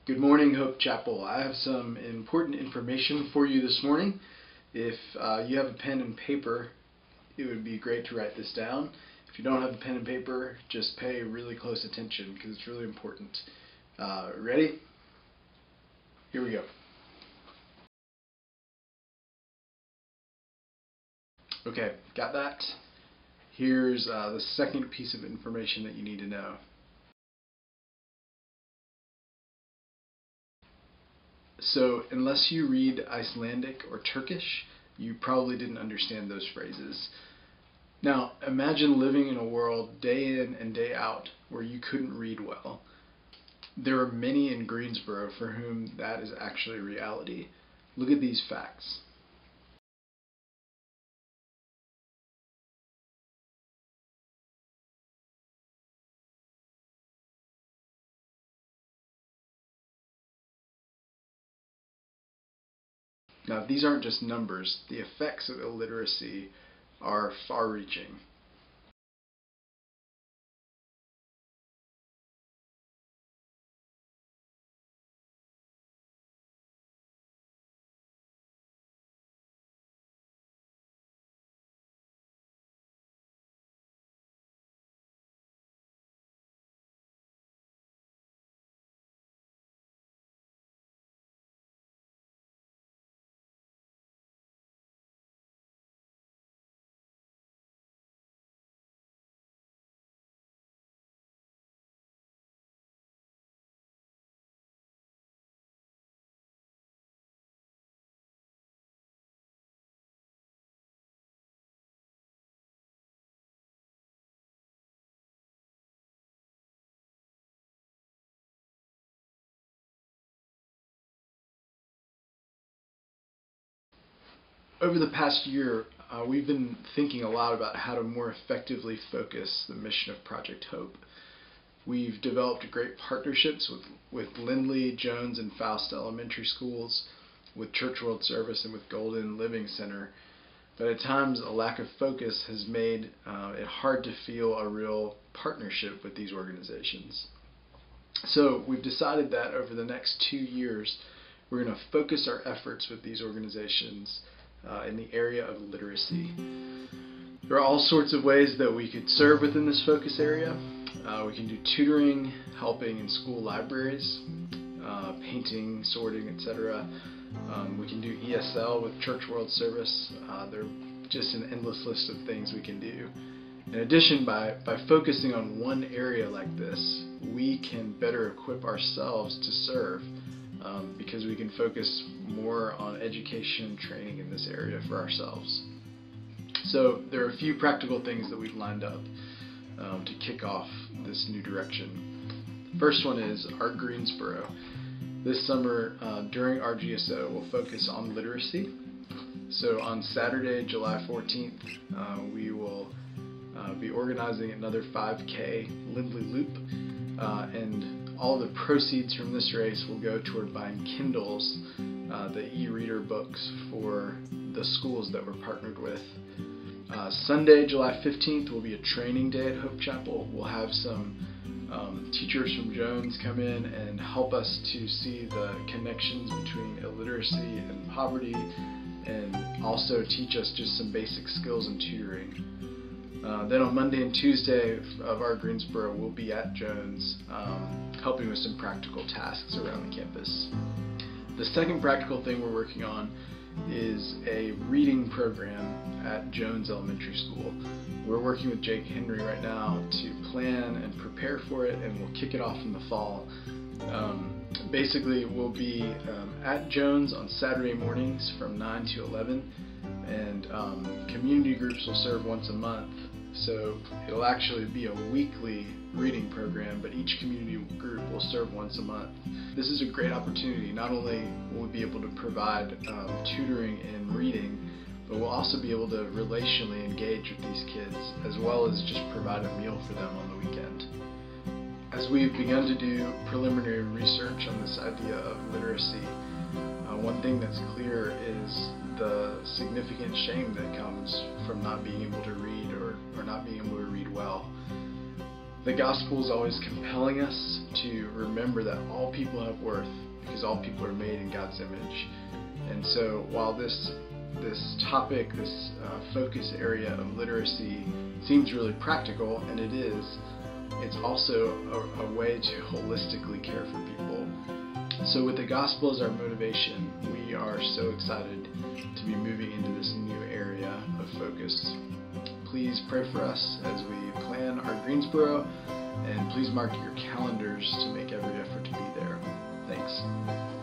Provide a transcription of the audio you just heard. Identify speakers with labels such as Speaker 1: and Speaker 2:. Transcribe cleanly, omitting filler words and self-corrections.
Speaker 1: Good morning, Hope Chapel. I have some important information for you this morning. If you have a pen and paper, it would be great to write this down. If you don't have a pen and paper, just pay really close attention because it's really important. Ready? Here we go. Okay, got that? Here's the second piece of information that you need to know. So, unless you read Icelandic or Turkish, you probably didn't understand those phrases. Now, imagine living in a world day in and day out where you couldn't read well. There are many in Greensboro for whom that is actually reality. Look at these facts. Now, these aren't just numbers. The effects of illiteracy are far-reaching. Over the past year, we've been thinking a lot about how to more effectively focus the mission of Project Hope. We've developed great partnerships with Lindley, Jones, and Faust elementary schools, with Church World Service, and with Golden Living Center. But at times, a lack of focus has made it hard to feel a real partnership with these organizations. So we've decided that over the next 2 years, we're going to focus our efforts with these organizations in the area of literacy. There are all sorts of ways that we could serve within this focus area. We can do tutoring, helping in school libraries, painting, sorting, etc. We can do ESL with Church World Service. There are just an endless list of things we can do. In addition, by focusing on one area like this, we can better equip ourselves to serve because we can focus more on education and training in this area for ourselves. So there are a few practical things that we've lined up to kick off this new direction. First one is Art Greensboro. This summer during our GSO we'll focus on literacy. So on Saturday, July 14th, we will be organizing another 5K Lindley Loop, and all the proceeds from this race will go toward buying Kindles, the e-reader books for the schools that we're partnered with. Sunday, July 15th will be a training day at Hope Chapel. We'll have some teachers from Jones come in and help us to see the connections between illiteracy and poverty, and also teach us just some basic skills in tutoring. Then on Monday and Tuesday of our Greensboro, we'll be at Jones helping with some practical tasks around the campus. The second practical thing we're working on is a reading program at Jones Elementary School. We're working with Jake Henry right now to plan and prepare for it, and we'll kick it off in the fall. Basically, we'll be at Jones on Saturday mornings from 9 to 11, and community groups will serve once a month. So it'll actually be a weekly reading program, but each community group will serve once a month. This is a great opportunity. Not only will we be able to provide tutoring and reading, but we'll also be able to relationally engage with these kids, as well as just provide a meal for them on the weekend. As we've begun to do preliminary research on this idea of literacy, one thing that's clear is the significant shame that comes from not being able to read or not being able to read well. The gospel is always compelling us to remember that all people have worth because all people are made in God's image. And so while this topic, this focus area of literacy seems really practical, and it is, it's also a way to holistically care for people. So with the gospel as our motivation, we are so excited to be moving into this new area of focus. Please pray for us as we plan our Greensboro, and please mark your calendars to make every effort to be there. Thanks.